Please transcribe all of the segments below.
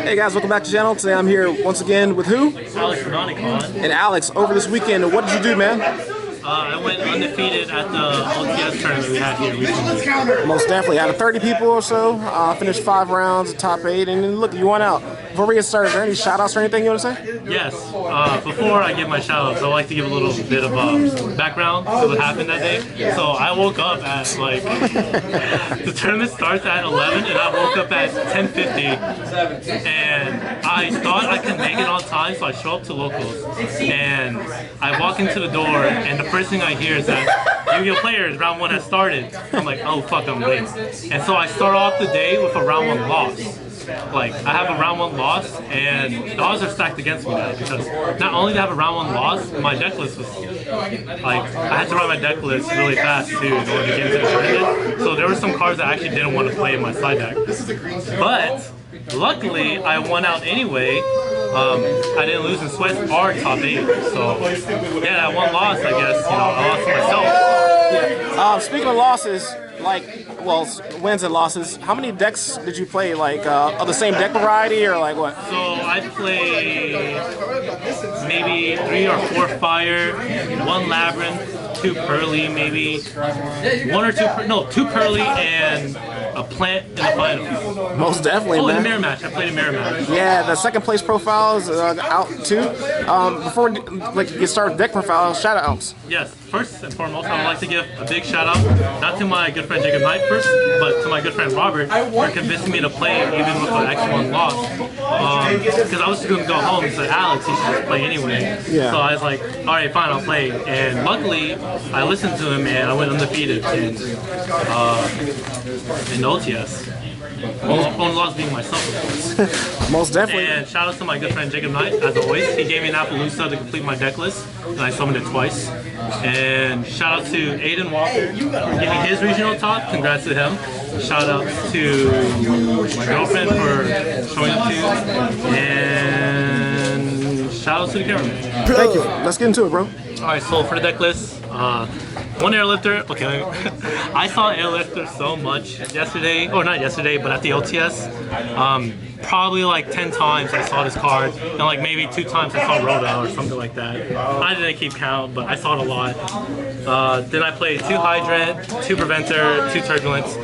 Hey guys, welcome back to the channel. Today I'm here once again with who? Alex from And Alex, over this weekend, what did you do, man? I went undefeated at the OTS tournament we had here recently. Most definitely. Out of 30 people or so, finished 5 rounds, top 8, and then look, you won out. Before we get started, is there any shout-outs or anything you want to say? Yes. Before I give my shout-outs, I'd like to give a little bit of background to what happened that day. So I woke up at, like, the tournament starts at 11, and I woke up at 10:50, and I thought I could make it on time, so I show up to locals, and I walk into the door, and the first thing I hear is that Yu-Gi-Oh! Players, round 1 has started. I'm like, oh fuck, I'm late. And so I start off the day with a round 1 loss. Like, I have a round 1 loss, and the odds are stacked against me now, because not only did I have a round 1 loss, my deck list was, like, I had to write my deck list really fast too in order to get into the tournament. So there were some cards I actually didn't want to play in my side deck. But luckily, I won out anyway. I didn't lose in sweat or top 8. So yeah, that one loss, I guess, you know, I lost to myself. Yeah. Speaking of losses, like, well, wins and losses, how many decks did you play? Like, of the same deck variety, or like what? So I played maybe 3 or 4 fire, 1 labyrinth, 2 pearly, maybe 1 or 2, no, 2 pearly and a plant in the final. Most definitely, man. Man. In a mirror match. I played a mirror match. Yeah, the second place profile is out too. Before we get started with deck profiles, shout outs. Yes, first and foremost, I would like to give a big shout out, not to my good friend Jacob Knight first, but to my good friend Robert for convincing me to play even with an X1 loss. Because I was just going to go home and say, Alex, you should just play anyway. Yeah. So I was like, alright, fine, I'll play. And luckily, I listened to him and I went undefeated in OTS. Only loss being myself, of course. Most definitely. And shout out to my good friend Jacob Knight, as always. He gave me an Appaloosa to complete my deck list, and I summoned it twice. And shout out to Aiden Walker for getting his regional top. Congrats to him. Shout out to my girlfriend for showing up too. And shout out to the cameraman. Thank you. Let's get into it, bro. Alright, so for the deck list, 1 airlifter. Okay, I saw airlifter so much yesterday, or not yesterday, but at the OTS. Probably like 10 times I saw this card, and like maybe 2 times I saw Rhoda or something like that. I didn't keep count, but I saw it a lot. Then I played 2 Hydrant, 2 Preventer, 2 Turbulence.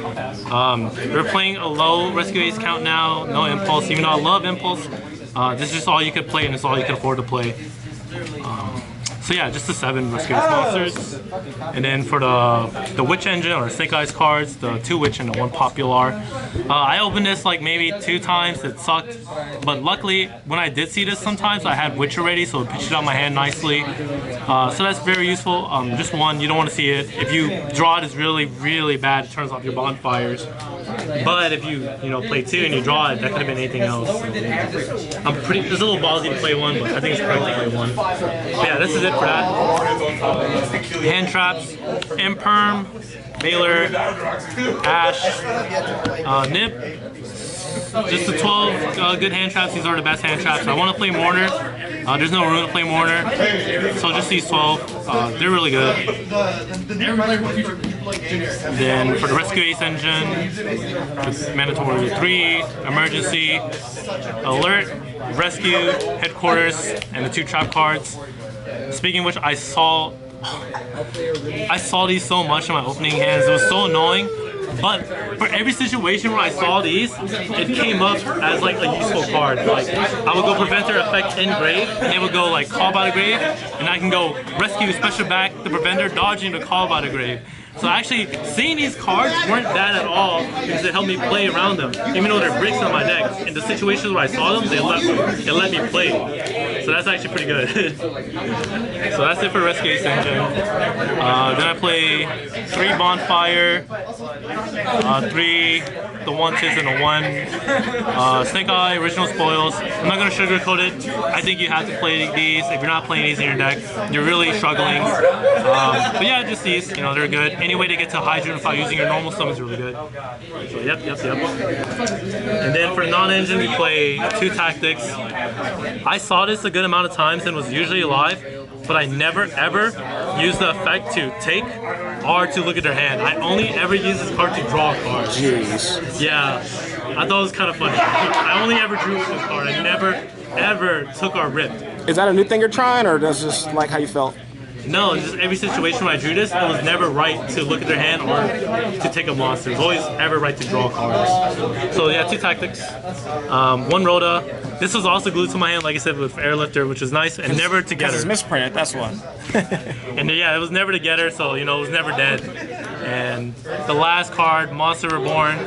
We're playing a low Rescue Ace count now, no Impulse, even though I love Impulse. This is just all you could play, and it's all you can afford to play. So yeah, just the 7 Rescue Ace monsters. And then for the Witch Engine or Snake Eyes cards, the 2 Witch and the 1 Popular. I opened this like maybe 2 times, it sucked. But luckily, when I did see this sometimes, I had Witch already, so it pitched it out my hand nicely. So that's very useful. Just 1, you don't want to see it. If you draw it, it's really, really bad. It turns off your bonfires. But if you play 2 and you draw it, that could have been anything else. So, it's a little ballsy to play 1, but I think it's correct to play 1. But yeah, this is it for that. Hand traps, Imperm, Baylor, Ash, Nip. Just the 12 good hand traps. These are the best hand traps. I want to play Mourner. There's no room to play Mourner, so just these 12. They're really good. Then for the Rescue Ace engine, it's mandatory 3, Emergency, Alert, Rescue, Headquarters, and the 2 trap cards. Speaking of which, I saw these so much in my opening hands. It was so annoying. But for every situation where I saw these, it came up as like a useful card. Like I would go Preventer Effect in grave, and they would go like Call by the Grave, and I can go Rescue Special back the Preventer, dodging the Call by the Grave. So actually, seeing these cards weren't bad at all because it helped me play around them. Even though they're bricks on my deck, in the situations where I saw them, it let me play. So that's actually pretty good. So that's it for Rescue Ace engine. Then I play 3 Bonfire, 3 the 1 Tiz and a 1 Snake Eye, Original Spoils. I'm not going to sugarcoat it. I think you have to play these. If you're not playing these in your deck, you're really struggling. But yeah, just these. They're good. Any way to get to Hydrant without using your normal summon is really good. So yep. And then for non-engine, we play 2 Tactics. I saw this a good amount of times and was usually alive, but I never ever use the effect to take or to look at their hand. I only ever use this card to draw a card. Jeez. Yeah. I thought it was kind of funny. I only ever drew with this card. I never, ever took or ripped. Is that a new thing you're trying, or that's just like how you felt? No, just every situation when I drew this, it was never right to look at their hand or to take a monster. It was always ever right to draw cards. So yeah, 2 tactics, 1 Rhoda. This was also glued to my hand, like I said, with Airlifter, which is nice, and never together. It's misprinted, that's why. And yeah, it was never together, so you know, it was never dead. And the last card, Monster Reborn.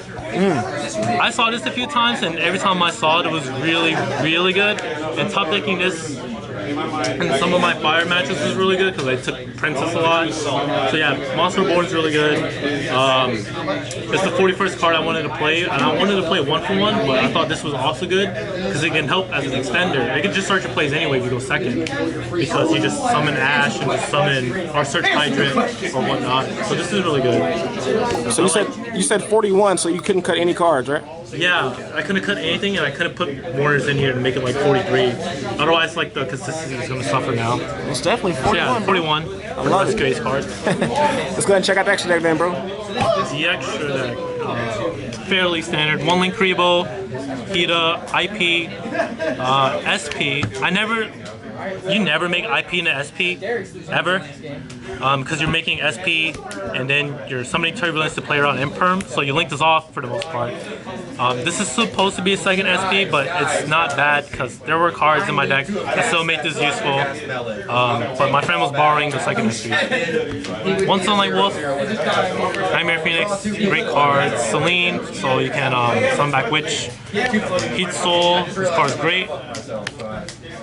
I saw this a few times, and every time I saw it, it was really, really good. And top decking this and some of my fire matches was really good because I took Princess a lot. So yeah, Monster Reborn's really good. It's the 41st card I wanted to play, and I wanted to play 1-for-1, but I thought this was also good because it can help as an extender. It can just start your plays anyway if you go second, because you just summon Ash and just summon or search Hydrant or whatnot. So this is really good. So you said 41, so you couldn't cut any cards, right? Yeah, I couldn't cut anything, and I couldn't put Warriors in here to make it like 43. Otherwise, like the consistency is going to suffer now. It's definitely 41. Yeah, 41. I love it. Grace card. Let's go ahead and check out the extra deck then, bro. The extra deck, fairly standard. 1 Link Kribo, Hida, IP, SP. You never make IP into SP, ever, because you're making SP and then you're summoning Turbulence to play around Imperm, so you link this off for the most part. This is supposed to be a second SP, but it's not bad because there were cards in my deck that still made this useful, but my friend was borrowing the second SP. 1 Sunlight Wolf, Nightmare Phoenix, great cards. Celine, so you can summon back Witch. Heat Soul, this card's great.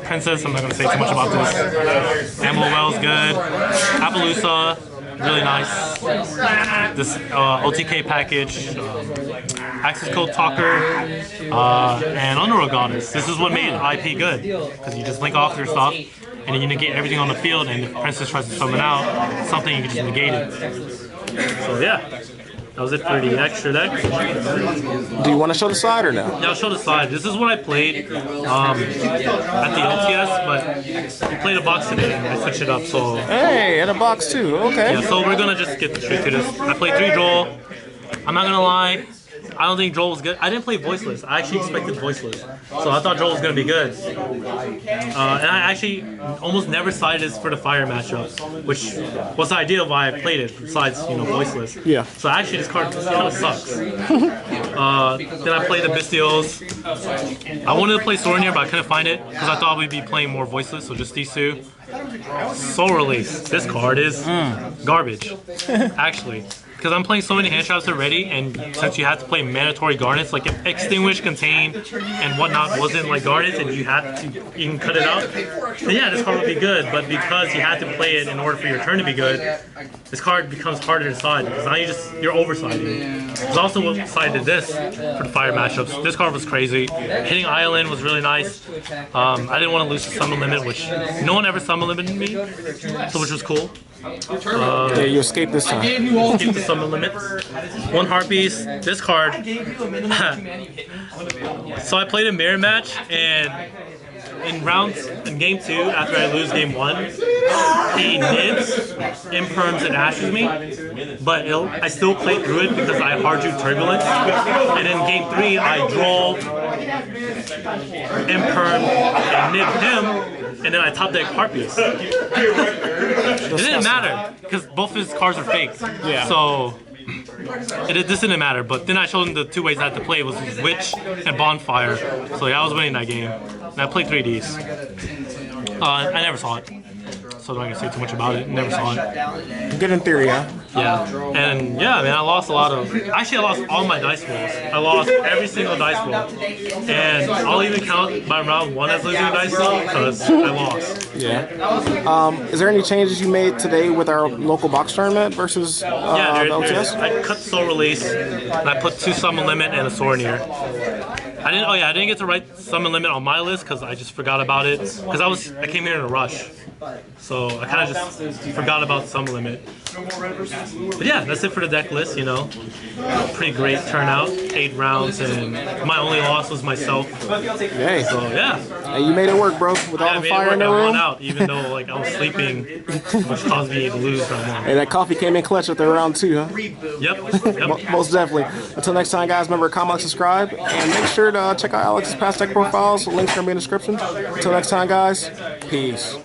Princess, I'm not going to say too much about this. Amwell's good. Appaloosa, really nice. This OTK package, Access Code Talker, and Underworld Goddess. This is what made IP good, because you just link off your stuff, and then you negate everything on the field, and if Princess tries to summon out something, you can just negate it. So yeah. That was it for the extra deck. Do you want to show the side or no? Yeah, I'll show the side. This is what I played at the OTS, but we played a box today and I switched it up. So hey, in a box too. Okay. Yeah, so we're gonna just get straight to this. I played 3 Droll. I'm not gonna lie, I don't think Droll was good. I didn't play Voiceless. I actually expected Voiceless. So I thought Droll was going to be good. And I actually almost never sided this for the Fire matchup, which was the idea of why I played it, besides, you know, Voiceless. Yeah. So actually this card kind of sucks. Then I played the Bystials. I wanted to play Sornier, but I couldn't find it because I thought we'd be playing more Voiceless, so just these 2. Soul Release. This card is garbage, actually. Because I'm playing so many hand traps already, and since you have to play mandatory garnets, like if Extinguish, Contain, and whatnot wasn't like garnets, and you had to even cut it out, then yeah, this card would be good. But because you had to play it in order for your turn to be good, this card becomes harder to side because now you're oversiding. There's also what sided this for the Fire matchups. This card was crazy. Hitting Island was really nice. I didn't want to lose the summon limit, which no one ever summon limited me, so which was cool. Yeah, you escaped this time. Escaped the summon limit. 1 Harpies. This card. So I played a mirror match, and in game 2, after I lose game 1, he nibs, imperms, and ashes me. But I still played through it because I hard drew Turbulence. And in game 3, I draw, imperm, and nibbed him. And then I top deck Harpies. It didn't matter because both of his cards are fake. Yeah. So this didn't matter. But then I showed him the 2 ways I had to play was Witch and Bonfire. So yeah, I was winning that game. And I played 3Ds. I never saw it, so I'm not gonna say too much about it. Never saw it. Good in theory, huh? Yeah, and yeah, man, I lost a lot of. Actually, I lost all my dice rolls. I lost every single dice roll, and I'll even count my round 1 as losing a dice roll because I lost. Yeah. Is there any changes you made today with our local box tournament versus the OTS? I cut Soul Release, and I put 2 Summon Limit and a Sornier. I didn't get to write Summon Limit on my list because I just forgot about it because I came here in a rush. So I kind of just forgot about Summon Limit. But yeah, that's it for the deck list. You know, pretty great turnout. 8 rounds, and my only loss was myself. Hey, So yeah. hey, you made it work, bro. With all the fire in the I won room. out, even though like I was sleeping, which caused me to lose round 1. Hey, that coffee came in clutch after round 2, huh? Yep. Most definitely. Until next time, guys, remember to comment, subscribe, and make sure to check out Alex's past deck profiles. Links are going to be in the description. Until next time, guys, peace.